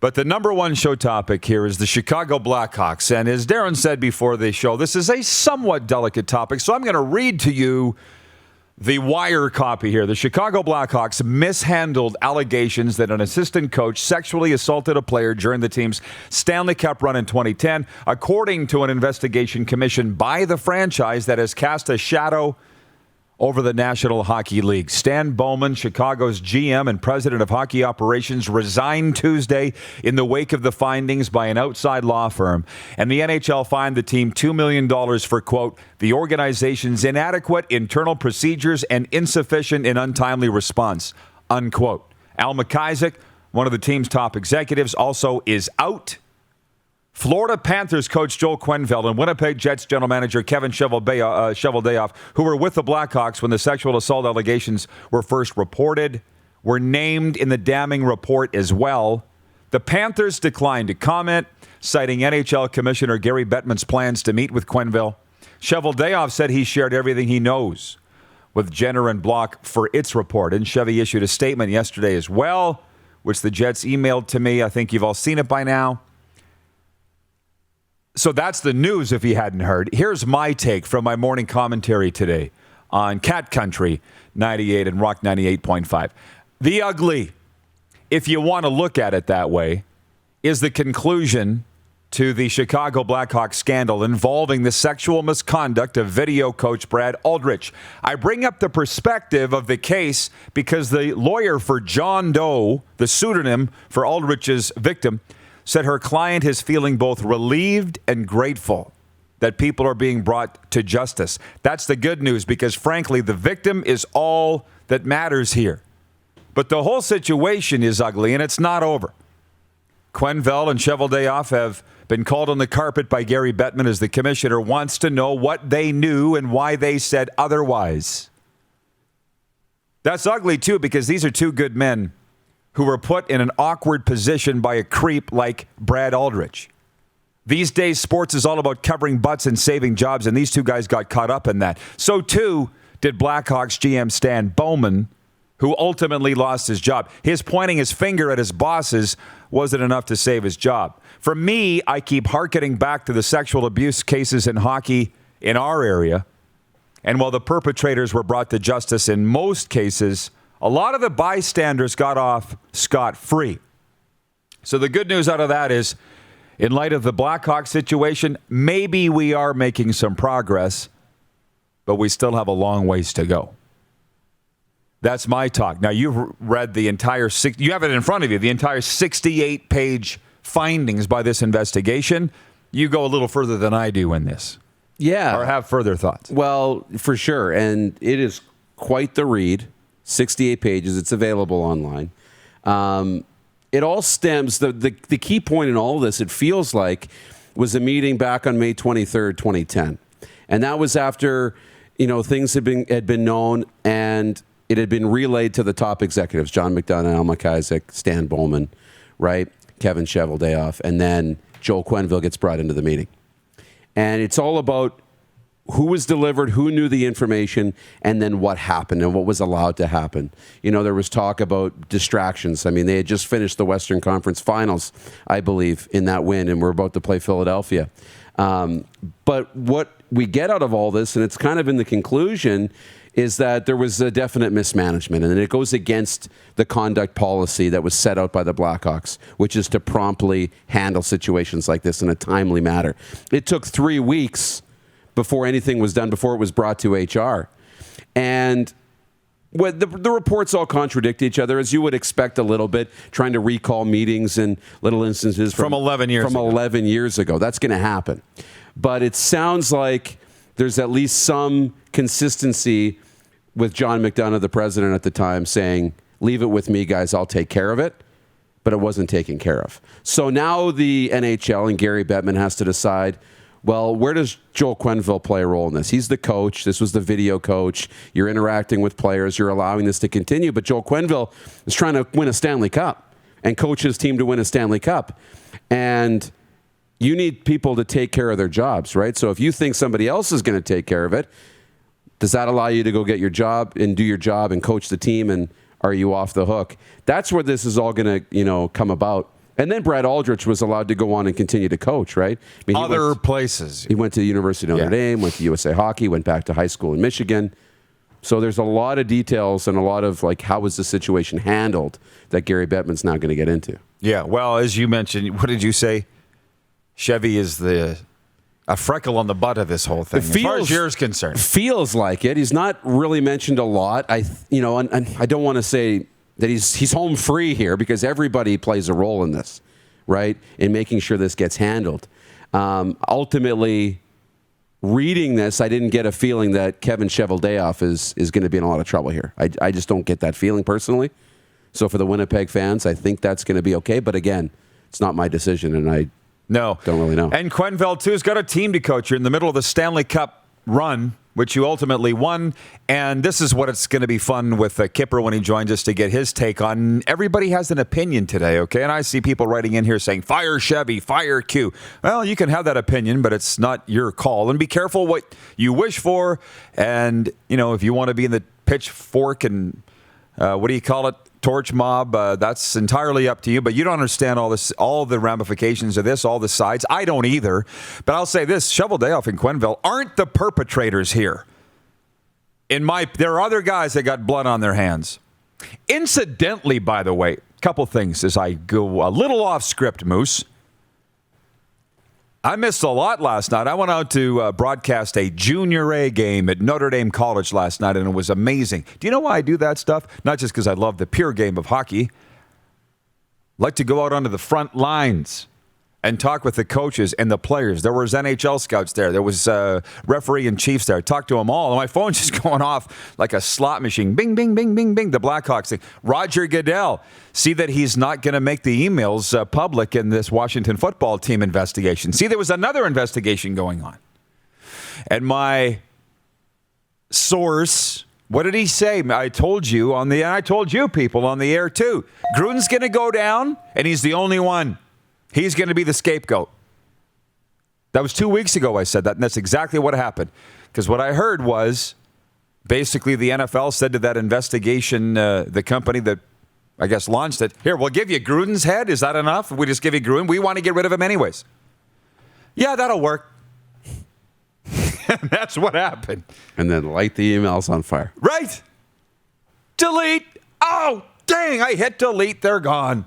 But the number one show topic here is the Chicago Blackhawks. And as Darren said before the show, this is a somewhat delicate topic. So I'm going to read to you the wire copy here. The Chicago Blackhawks mishandled allegations that an assistant coach sexually assaulted a player during the team's Stanley Cup run in 2010, according to an investigation commissioned by the franchise that has cast a shadow over the National Hockey League. Stan Bowman, Chicago's GM and president of hockey operations, resigned Tuesday in the wake of the findings by an outside law firm. And the NHL fined the team $2 million for, quote, the organization's inadequate internal procedures and insufficient and untimely response, unquote. Al McIsaac, one of the team's top executives, also is out. Florida Panthers coach Joel Quenneville and Winnipeg Jets general manager Kevin Cheveldayoff, who were with the Blackhawks when the sexual assault allegations were first reported, were named in the damning report as well. The Panthers declined to comment, citing NHL Commissioner Gary Bettman's plans to meet with Quenneville. Cheveldayoff said he shared everything he knows with Jenner and Block for its report. And Chevy issued a statement yesterday as well, which the Jets emailed to me. I think you've all seen it by now. So that's the news if you hadn't heard. Here's my take from my morning commentary today on Cat Country 98 and Rock 98.5. The ugly, if you want to look at it that way, is the conclusion to the Chicago Blackhawks scandal involving the sexual misconduct of video coach Brad Aldrich. I bring up the perspective of the case because the lawyer for John Doe, the pseudonym for Aldrich's victim, said her client is feeling both relieved and grateful that people are being brought to justice. That's the good news because, frankly, the victim is all that matters here. But the whole situation is ugly, and it's not over. Quenneville and Cheveldayoff have been called on the carpet by Gary Bettman as the commissioner wants to know what they knew and why they said otherwise. That's ugly, too, because these are two good men who were put in an awkward position by a creep like Brad Aldrich. These days, sports is all about covering butts and saving jobs, and these two guys got caught up in that. So, too, did Blackhawks GM Stan Bowman, who ultimately lost his job. His pointing his finger at his bosses wasn't enough to save his job. For me, I keep hearkening back to the sexual abuse cases in hockey in our area, and while the perpetrators were brought to justice in most cases, a lot of the bystanders got off scot-free. So the good news out of that is, in light of the Blackhawks situation, maybe we are making some progress, but we still have a long ways to go. That's my talk. Now, you've read the entire, you have it in front of you, the entire 68-page findings by this investigation. You go a little further than I do in this. Yeah. Or have further thoughts. Well, for sure. And it is quite the read. 68 pages. It's available online. It all stems, the key point in all of this, it feels like, was a meeting back on May 23rd, 2010. And that was after, things had been known and it had been relayed to the top executives, John McDonough, Al McIsaac, Stan Bowman, right? Kevin Cheveldayoff. And then Joel Quenneville gets brought into the meeting. And it's all about who was delivered, who knew the information, and then what happened and what was allowed to happen. There was talk about distractions. I mean, they had just finished the Western Conference Finals, I believe, in that win, and we're about to play Philadelphia. But what we get out of all this, and it's kind of in the conclusion, is that there was a definite mismanagement, and it goes against the conduct policy that was set out by the Blackhawks, which is to promptly handle situations like this in a timely manner. It took 3 weeks before anything was done, before it was brought to HR. And the reports all contradict each other, as you would expect a little bit, trying to recall meetings and little instances from 11 years ago. 11 years ago. That's going to happen. But it sounds like there's at least some consistency with John McDonough, the president at the time, saying, leave it with me, guys, I'll take care of it. But it wasn't taken care of. So now the NHL and Gary Bettman has to decide, well, where does Joel Quenneville play a role in this? He's the coach. This was the video coach. You're interacting with players. You're allowing this to continue. But Joel Quenneville is trying to win a Stanley Cup and coach his team to win a Stanley Cup. And you need people to take care of their jobs, right? So if you think somebody else is going to take care of it, does that allow you to go get your job and do your job and coach the team, and are you off the hook? That's where this is all going to, come about. And then Brad Aldrich was allowed to go on and continue to coach, right? I mean, Other places. He went to the University of Notre Dame, went to USA Hockey, went back to high school in Michigan. So there's a lot of details and a lot of how was the situation handled that Gary Bettman's now going to get into. Yeah, well, as you mentioned, what did you say? Chevy is a freckle on the butt of this whole thing, as far as you're concerned. Feels like it. He's not really mentioned a lot. And I don't want to say that he's home free here because everybody plays a role in this, right? In making sure this gets handled. Ultimately, reading this, I didn't get a feeling that Kevin Cheveldayoff is going to be in a lot of trouble here. I just don't get that feeling personally. So for the Winnipeg fans, I think that's going to be okay. But again, it's not my decision, and I don't really know. And Quenneville, too, has got a team to coach. You're in the middle of the Stanley Cup run, which you ultimately won. And this is what it's going to be fun with Kipper when he joins us to get his take on. Everybody has an opinion today, okay? And I see people writing in here saying, fire Chevy, fire Q. Well, you can have that opinion, but it's not your call. And be careful what you wish for. And, if you want to be in the pitchfork and, what do you call it? Torch mob, that's entirely up to you, but you don't understand all the ramifications of this, all the sides. I don't either. But I'll say this, Cheveldayoff and Quenneville aren't the perpetrators here. There are other guys that got blood on their hands. Incidentally, by the way, a couple things as I go a little off script, Moose. I missed a lot last night. I went out to broadcast a Junior A game at Notre Dame College last night, and it was amazing. Do you know why I do that stuff? Not just because I love the pure game of hockey. I like to go out onto the front lines and talk with the coaches and the players. There was NHL scouts there. There was referee and chiefs there. I talked to them all. And my phone's just going off like a slot machine. Bing, bing, bing, bing, bing. The Blackhawks thing. Roger Goodell. See that he's not going to make the emails public in this Washington football team investigation. See, there was another investigation going on. And my source, what did he say? I told you people on the air too. Gruden's going to go down, and he's the only one. He's going to be the scapegoat. That was 2 weeks ago I said that, and that's exactly what happened. Because what I heard was basically the NFL said to that investigation, the company that I guess launched it, here, we'll give you Gruden's head. Is that enough? We just give you Gruden. We want to get rid of him anyways. Yeah, that'll work. That's what happened. And then light the emails on fire. Right. Delete. Oh, dang, I hit delete. They're gone.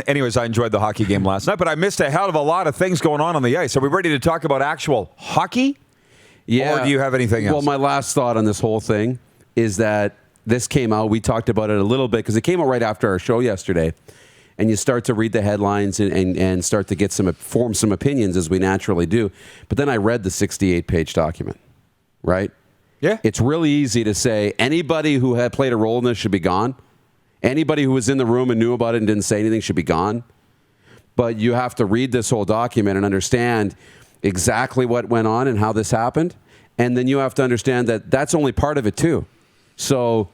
Anyways, I enjoyed the hockey game last night, but I missed a hell of a lot of things going on the ice. Are we ready to talk about actual hockey? Yeah. Or do you have anything else? Well, my last thought on this whole thing is that this came out. We talked about it a little bit because it came out right after our show yesterday. And you start to read the headlines and start to form some opinions as we naturally do. But then I read the 68-page document, right? Yeah. It's really easy to say anybody who had played a role in this should be gone. Anybody who was in the room and knew about it and didn't say anything should be gone. But you have to read this whole document and understand exactly what went on and how this happened. And then you have to understand that that's only part of it too. So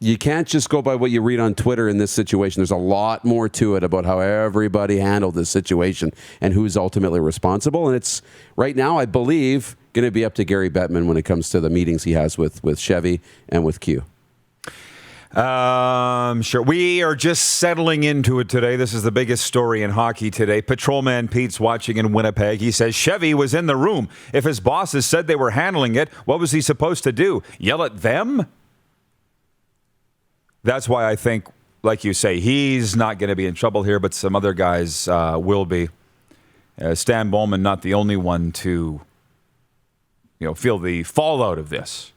you can't just go by what you read on Twitter in this situation. There's a lot more to it about how everybody handled this situation and who's ultimately responsible. And it's right now, I believe, going to be up to Gary Bettman when it comes to the meetings he has with Chevy and with Q. Sure. We are just settling into it today. This is the biggest story in hockey today. Patrolman Pete's watching in Winnipeg. He says Chevy was in the room. If his bosses said they were handling it, what was he supposed to do? Yell at them? That's why I think, like you say, he's not going to be in trouble here, but some other guys will be. Stan Bowman, not the only one to feel the fallout of this.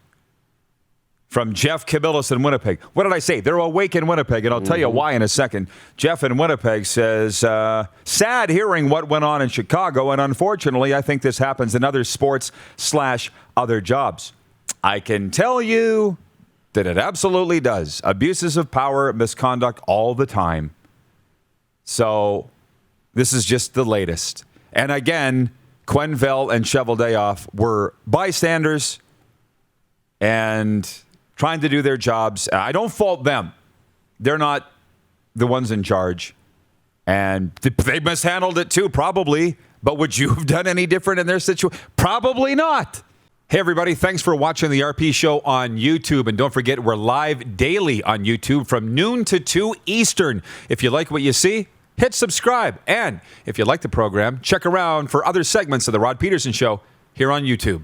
From Jeff Kabilis in Winnipeg. What did I say? They're awake in Winnipeg, and I'll tell you why in a second. Jeff in Winnipeg says, sad hearing what went on in Chicago, and unfortunately, I think this happens in other sports/other jobs. I can tell you that it absolutely does. Abuses of power, misconduct all the time. So this is just the latest. And again, Quenneville and Cheveldayoff were bystanders and trying to do their jobs. I don't fault them. They're not the ones in charge. And they mishandled it too, probably. But would you have done any different in their situation? Probably not. Hey, everybody. Thanks for watching the RP Show on YouTube. And don't forget, we're live daily on YouTube from noon to 2 Eastern. If you like what you see, hit subscribe. And if you like the program, check around for other segments of the Rod Pedersen Show here on YouTube.